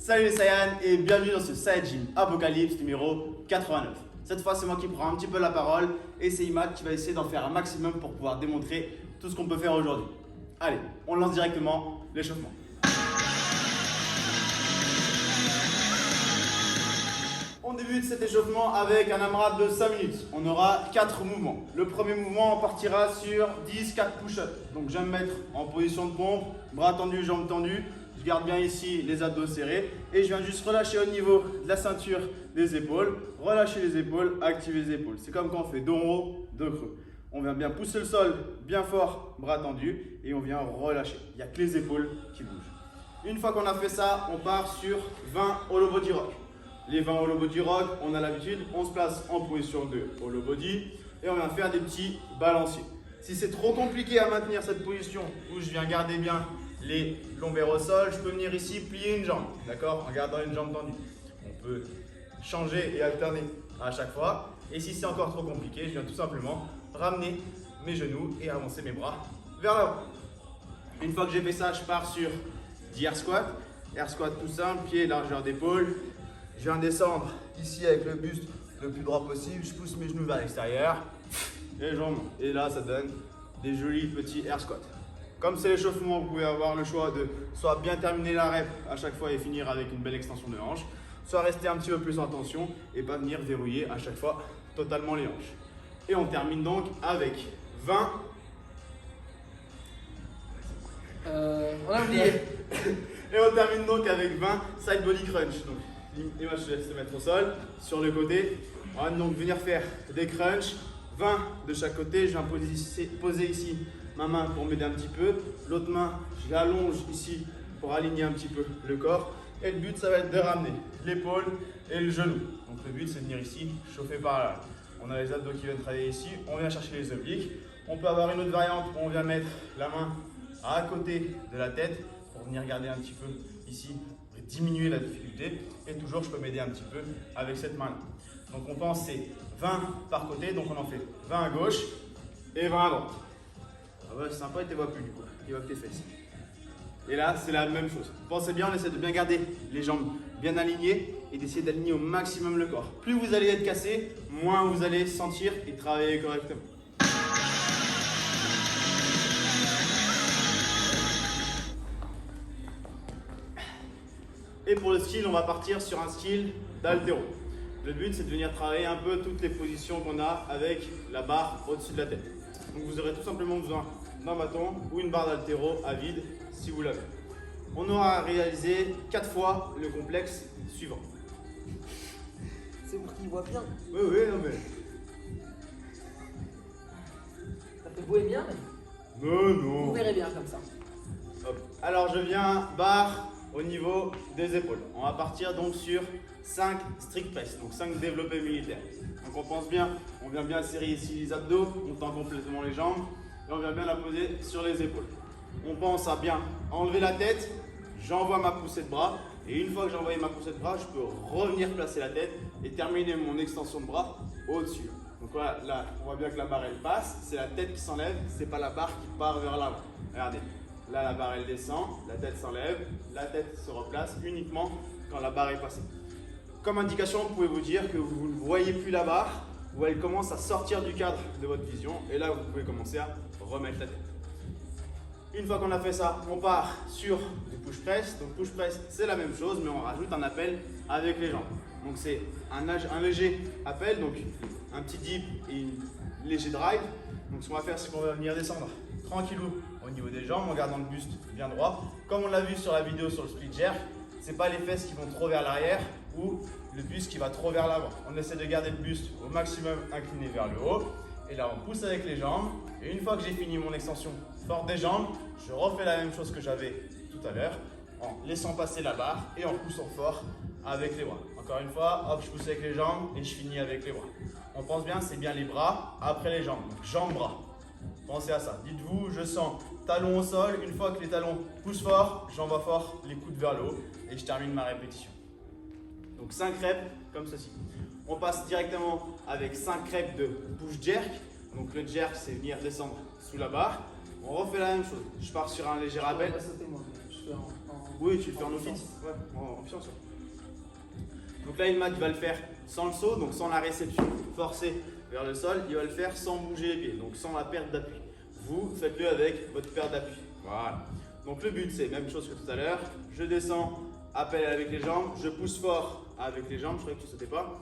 Salut les Saiyans et bienvenue dans ce Saiyajin Apocalypse numéro 89. Cette fois c'est moi qui prends un petit peu la parole et c'est Imad qui va essayer d'en faire un maximum pour pouvoir démontrer tout ce qu'on peut faire aujourd'hui. Allez, on lance directement l'échauffement. On débute cet échauffement avec un AMRAP de 5 minutes. On aura 4 mouvements. Le premier mouvement, on partira sur 10, 4 push-ups. Donc je vais me mettre en position de pompe, bras tendus, jambes tendues. Je garde bien ici les abdos serrés et je viens juste relâcher au niveau de la ceinture des épaules. Relâcher les épaules, activer les épaules. C'est comme quand on fait dos haut, dos creux. On vient bien pousser le sol bien fort, bras tendus et on vient relâcher. Il n'y a que les épaules qui bougent. Une fois qu'on a fait ça, on part sur 20 hollow body rock. Les 20 hollow body rock, on a l'habitude, on se place en position de hollow body et on vient faire des petits balanciers. Si c'est trop compliqué à maintenir cette position où je viens garder bien les lombaires au sol, je peux venir ici plier une jambe, d'accord, en gardant une jambe tendue. On peut changer et alterner à chaque fois. Et si c'est encore trop compliqué, je viens tout simplement ramener mes genoux et avancer mes bras vers l'avant. Une fois que j'ai fait ça, je pars sur 10 air squat. Air squat tout simple, pied, largeur d'épaule. Je viens descendre ici avec le buste le plus droit possible. Je pousse mes genoux vers l'extérieur et jambes. Et là, ça donne des jolis petits air squats. Comme c'est l'échauffement, vous pouvez avoir le choix de soit bien terminer la rep à chaque fois et finir avec une belle extension de hanche, soit rester un petit peu plus en tension et pas venir verrouiller à chaque fois totalement les hanches. Et on termine donc avec 20. On a oublié. Et on termine donc avec 20 side body crunch. Donc, l'image, je laisse se mettre au sol, sur le côté. On va donc venir faire des crunchs, 20 de chaque côté. Je viens poser ici ma main pour m'aider un petit peu. L'autre main, je l'allonge ici pour aligner un petit peu le corps. Et le but, ça va être de ramener l'épaule et le genou. Donc le but, c'est de venir ici, chauffer par là. On a les abdos qui viennent travailler ici. On vient chercher les obliques. On peut avoir une autre variante où on vient mettre la main à côté de la tête pour venir garder un petit peu ici, pour diminuer la difficulté. Et toujours, je peux m'aider un petit peu avec cette main-là. Donc on pense c'est 20 par côté. Donc on en fait 20 à gauche et 20 à droite. Ah ouais, c'est sympa, il ne te voit plus du coup, il voit que tes fesses. Et là, c'est la même chose. Pensez bien, on essaie de bien garder les jambes bien alignées et d'essayer d'aligner au maximum le corps. Plus vous allez être cassé, moins vous allez sentir et travailler correctement. Et pour le skill, on va partir sur un skill d'haltéro. Le but, c'est de venir travailler un peu toutes les positions qu'on a avec la barre au-dessus de la tête. Donc vous aurez tout simplement besoin d'un bâton ou une barre d'haltéro à vide si vous l'avez. On aura réalisé 4 fois le complexe suivant. C'est pour qu'il voit bien. Oui, non mais... Ça fait beau et bien, mais Non. vous verrez bien comme ça. Hop. Alors je viens barre au niveau des épaules. On va partir donc sur 5 strict press, donc 5 développés militaires. Donc on pense bien, on vient bien serrer ici les abdos, on tend complètement les jambes et on vient bien la poser sur les épaules. On pense à bien enlever la tête, j'envoie ma poussée de bras et une fois que j'ai envoyé ma poussée de bras, je peux revenir placer la tête et terminer mon extension de bras au-dessus. Donc voilà, là on voit bien que la barre elle passe, c'est la tête qui s'enlève, c'est pas la barre qui part vers l'avant. Regardez, là la barre elle descend, la tête s'enlève, la tête se replace uniquement quand la barre est passée. Comme indication, vous pouvez vous dire que vous ne voyez plus la barre ou elle commence à sortir du cadre de votre vision et là vous pouvez commencer à remettre la tête. Une fois qu'on a fait ça, on part sur du push press. Donc push press, c'est la même chose, mais on rajoute un appel avec les jambes. Donc c'est un léger appel, donc un petit dip et un léger drive. Donc ce qu'on va faire, c'est qu'on va venir descendre tranquillou au niveau des jambes en gardant le buste bien droit. Comme on l'a vu sur la vidéo sur le split jerk, c'est pas les fesses qui vont trop vers l'arrière ou le buste qui va trop vers l'avant. On essaie de garder le buste au maximum incliné vers le haut. Et là, on pousse avec les jambes. Et une fois que j'ai fini mon extension forte des jambes, je refais la même chose que j'avais tout à l'heure en laissant passer la barre et en poussant fort avec les bras. Encore une fois, hop, je pousse avec les jambes et je finis avec les bras. On pense bien, c'est bien les bras après les jambes. Donc jambes-bras. Pensez à ça. Dites-vous, je sens talon au sol. Une fois que les talons poussent fort, j'envoie fort les coudes vers le haut et je termine ma répétition. Donc 5 reps comme ceci. On passe directement avec 5 reps de push jerk. Donc le jerk, c'est venir descendre sous la barre. On refait la même chose. Je pars sur un léger rappel. Je vais sauter moi. Je fais en Oui, tu le fais en office. Ouais, en confiance. Donc là, Imad va le faire sans le saut, donc sans la réception forcée vers le sol. Il va le faire sans bouger les pieds, donc sans la perte d'appui. Vous faites-le avec votre perte d'appui. Voilà. Donc le but, c'est même chose que tout à l'heure. Je descends, appel avec les jambes. Je pousse fort avec les jambes. Je croyais que tu ne sautais pas.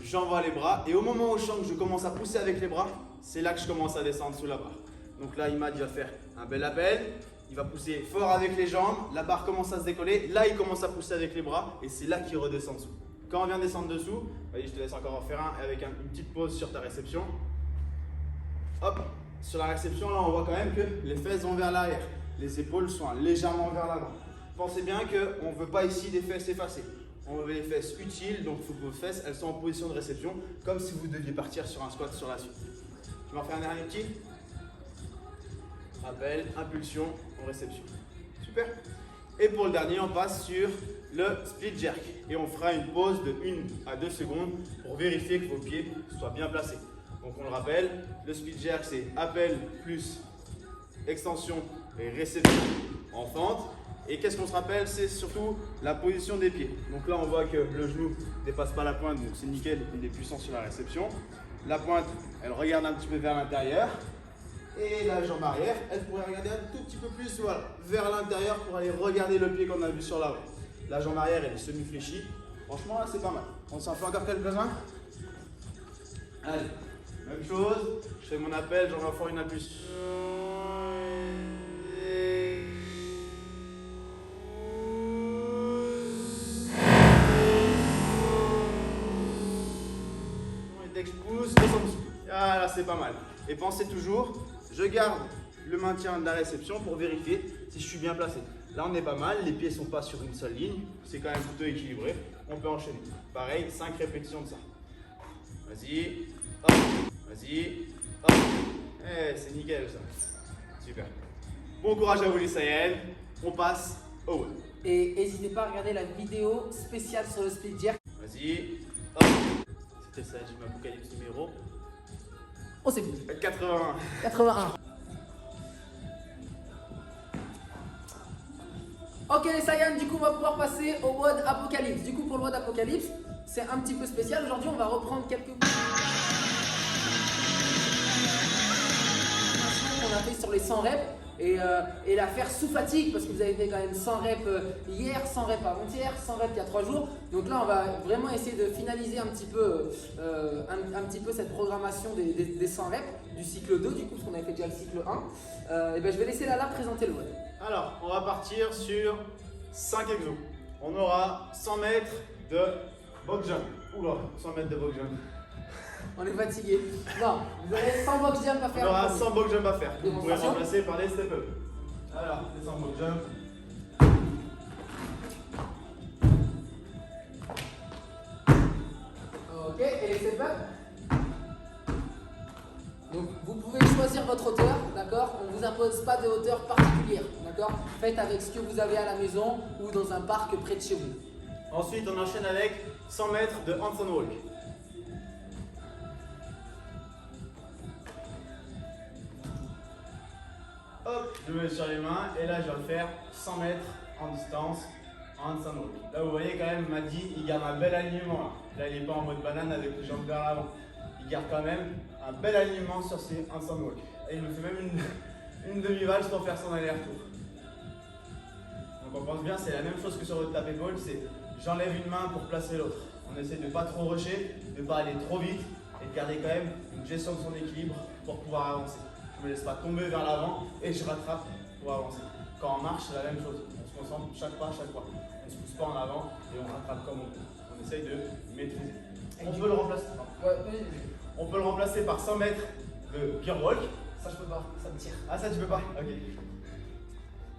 J'envoie les bras. Et au moment où je sens que je commence à pousser avec les bras, c'est là que je commence à descendre sous la barre. Donc là, Imad va faire un bel appel. Il va pousser fort avec les jambes. La barre commence à se décoller. Là, il commence à pousser avec les bras. Et c'est là qu'il redescend dessous. Quand on vient descendre dessous, vas-y, je te laisse encore en faire un avec une petite pause sur ta réception. Hop, sur la réception, là, on voit quand même que les fesses vont vers l'arrière. Les épaules sont légèrement vers l'avant. Pensez bien qu'on ne veut pas ici des fesses effacées. On veut les fesses utiles, donc il faut que vos fesses elles sont en position de réception, comme si vous deviez partir sur un squat sur la suite. Tu m'en fais un dernier petit? Appel, impulsion, réception. Super. Et pour le dernier, on passe sur le split jerk. Et on fera une pause de 1 à 2 secondes pour vérifier que vos pieds soient bien placés. Donc on le rappelle, le split jerk c'est appel plus extension et réception en fente. Et qu'est-ce qu'on se rappelle? C'est surtout la position des pieds. Donc là on voit que le genou ne dépasse pas la pointe, donc c'est nickel, il est puissant sur la réception. La pointe, elle regarde un petit peu vers l'intérieur. Et la jambe arrière, elle pourrait regarder un tout petit peu plus voilà, vers l'intérieur pour aller regarder le pied qu'on a vu sur l'avant. La jambe arrière, elle est semi-fléchie. Franchement, là, c'est pas mal. On s'en fait encore quelques-uns. Allez, même chose. Je fais mon appel, j'en vais faire une impulsion. Et dès que je pousse, descends dessous. Ah là, c'est pas mal. Et pensez toujours, je garde le maintien de la réception pour vérifier si je suis bien placé. Là, on est pas mal, les pieds ne sont pas sur une seule ligne, c'est quand même plutôt équilibré. On peut enchaîner. Pareil, 5 répétitions de ça. Vas-y, hop, vas-y, hop. Eh, c'est nickel ça. Super. Bon courage à vous les Saiyans. On passe au web. Et n'hésitez pas à regarder la vidéo spéciale sur le split jerk. Vas-y, hop. C'était ça, j'ai ma Apocalypse numéro. On sait plus. 81. 81. Ok les Saiyans, du coup on va pouvoir passer au mode Apocalypse. Du coup pour le mode Apocalypse, c'est un petit peu spécial. Aujourd'hui on va reprendre quelques qu'on a fait sur les 100 reps et la faire sous fatigue parce que vous avez fait quand même 100 reps hier, 100 reps avant-hier, 100 reps il y a 3 jours. Donc là on va vraiment essayer de finaliser un petit peu cette programmation des 100 reps du cycle 2 du coup parce qu'on avait fait déjà le cycle 1. Et ben, je vais laisser Lala présenter le mode. Alors, on va partir sur 5 exos. On aura 100 mètres de box jump. Oula, 100 mètres de box jump. On est fatigué. Non, vous avez 100 box jump à faire. On aura 100 box jump à faire. Vous pouvez Démonstration. remplacer par des step up. Alors, les 100 box jump. Ok, et les step up. Donc vous pouvez choisir votre hauteur, d'accord? On ne vous impose pas de hauteur particulière, d'accord? Faites avec ce que vous avez à la maison ou dans un parc près de chez vous. Ensuite, on enchaîne avec 100 mètres de handstand walk. Hop, je me mets sur les mains et là, je vais faire 100 mètres en distance en handstand walk. Là, vous voyez quand même, Madi, il garde un bel alignement. Là, il n'est pas en mode banane avec les jambes vers l'avant. Il garde quand même un bel alignement sur ses handstand walk. Et il nous fait même une demi-valse pour faire son aller-retour. Donc on pense bien, c'est la même chose que sur votre tapis épaule, c'est j'enlève une main pour placer l'autre. On essaie de ne pas trop rusher, de ne pas aller trop vite et de garder quand même une gestion de son équilibre pour pouvoir avancer. Je ne me laisse pas tomber vers l'avant et je rattrape pour avancer. Quand on marche, c'est la même chose. On se concentre chaque pas, chaque fois. On ne se pousse pas en avant et on rattrape comme on peut. On essaye de maîtriser. On peut le remplacer. On peut le remplacer par 100 mètres de gear walk. Ça je peux pas, ça me tire. Ah ça tu peux pas? Ok.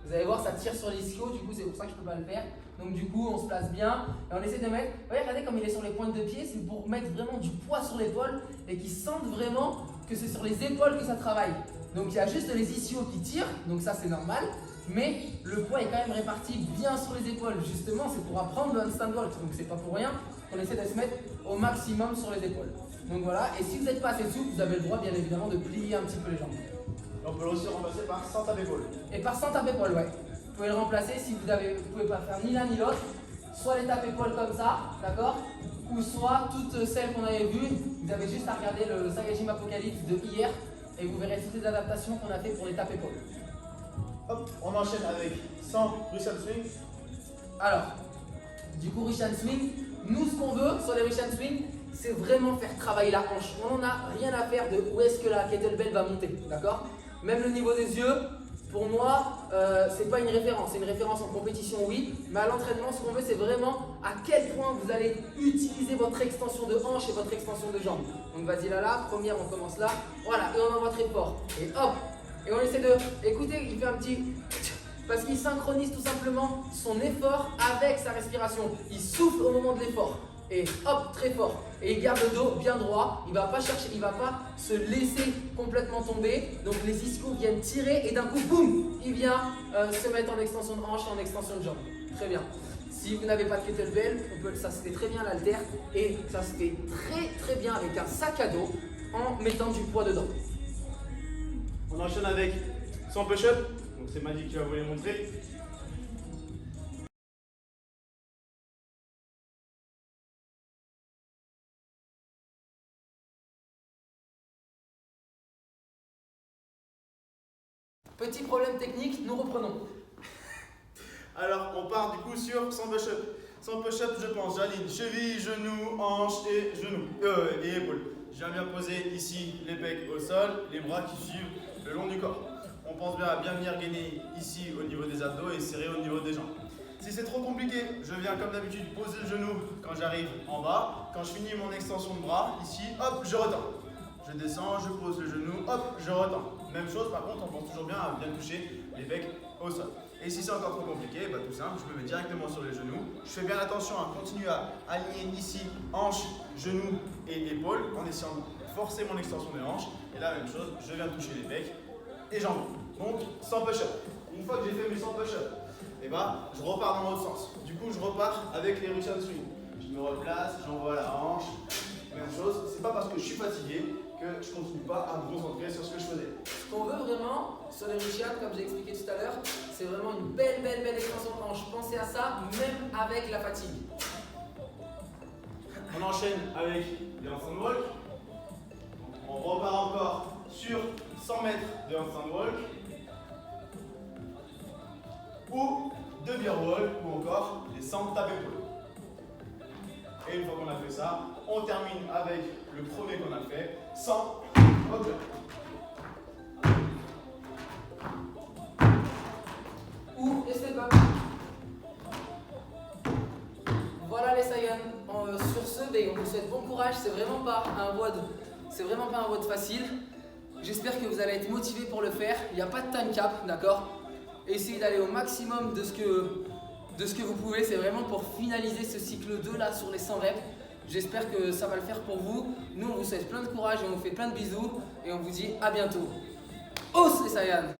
Vous allez voir, ça tire sur l'ischio, du coup c'est pour ça que je peux pas le faire. Donc du coup on se place bien et on essaie de mettre, vous voyez, regardez comme il est sur les pointes de pied, c'est pour mettre vraiment du poids sur l'épaule et qu'ils sentent vraiment que c'est sur les épaules que ça travaille. Donc il y a juste les ischios qui tirent, donc ça c'est normal, mais le poids est quand même réparti bien sur les épaules. Justement c'est pour apprendre le handstand walk, donc c'est pas pour rien qu'on essaie de se mettre au maximum sur les épaules. Donc voilà, et si vous n'êtes pas assez souple, vous avez le droit bien évidemment de plier un petit peu les jambes. On peut aussi remplacer par 100 tapis épaule. Et par 100 tapis épaule, ouais. pouvez le remplacer si vous ne pouvez pas faire ni l'un ni l'autre. Soit les tapes-épaules comme ça, d'accord? Ou soit toutes celles qu'on avait vues. Vous avez juste à regarder le Saiyajin Apocalypse de hier et vous verrez toutes les adaptations qu'on a fait pour les tapes-épaules. Hop, on enchaîne avec 100 Russian Swing. Alors, du coup, Russian Swing, nous ce qu'on veut sur les Russian Swing, c'est vraiment faire travailler la hanche. On n'en a rien à faire de où est-ce que la kettlebell va monter, d'accord? Même le niveau des yeux, pour moi, c'est pas une référence. C'est une référence en compétition, oui, mais à l'entraînement, ce qu'on veut, c'est vraiment à quel point vous allez utiliser votre extension de hanche et votre extension de jambe. Donc vas-y là, première, on commence là, voilà, et on envoie très fort. Et hop, et on essaie de, écoutez, il fait un petit, parce qu'il synchronise tout simplement son effort avec sa respiration. Il souffle au moment de l'effort. Et hop, très fort. Et il garde le dos bien droit. Il ne va pas chercher, il ne va pas se laisser complètement tomber. Donc les ischios viennent tirer et d'un coup, boum, il vient se mettre en extension de hanche et en extension de jambe. Très bien. Si vous n'avez pas de kettlebell, ça se fait très bien à l'haltère et ça se fait très bien avec un sac à dos en mettant du poids dedans. On enchaîne avec 100 push-up. Donc c'est Madi qui va vous les montrer. Petit problème technique, nous reprenons. Alors on part du coup sur 100 push-up. 100 push-up, je pense, j'aligne cheville, genou, hanche et genoux et épaules. Je viens bien poser ici les pecs au sol, les bras qui suivent le long du corps. On pense bien à bien venir gainer ici au niveau des abdos et serrer au niveau des jambes. Si c'est trop compliqué, je viens comme d'habitude poser le genou quand j'arrive en bas. Quand je finis mon extension de bras, ici, hop, je retends. Je descends, je pose le genou, hop, je retends. Même chose, par contre, on pense toujours bien à bien toucher les pecs au sol. Et si c'est encore trop compliqué, bah, tout simple, je me mets directement sur les genoux. Je fais bien attention à continuer à aligner ici hanche, genoux et épaules en essayant de forcer mon extension des hanches. Et là, même chose, je viens toucher les pecs et jambes. Donc 100 push-up. Une fois que j'ai fait mes 100 push-up, et bah, je repars dans l'autre sens. Du coup, je repars avec les Russian Swing. Je me replace, j'envoie la hanche. Même chose, c'est pas parce que je suis fatigué que je continue pas à me concentrer sur ce que je faisais. Ce qu'on veut vraiment sur les Russian, comme j'ai expliqué tout à l'heure, c'est vraiment une belle extension de hanche. Pensez à ça, même avec la fatigue. On enchaîne avec les handstand walk. On repart encore sur 100 mètres de handstand walk. Ou de beer walk, ou encore les 100 tapes épaules. Et une fois qu'on a fait ça, on termine avec le premier qu'on a fait, 100 hop là. Ou les step-up. Voilà les Saiyans. Sur ce, on vous souhaite bon courage. C'est vraiment pas un WOD facile. J'espère que vous allez être motivés pour le faire. Il n'y a pas de time cap, d'accord? Essayez d'aller au maximum de ce que vous pouvez. C'est vraiment pour finaliser ce cycle 2 là sur les 100 reps. J'espère que ça va le faire pour vous. Nous, on vous souhaite plein de courage et on vous fait plein de bisous. Et on vous dit à bientôt. Hausse les Saiyans!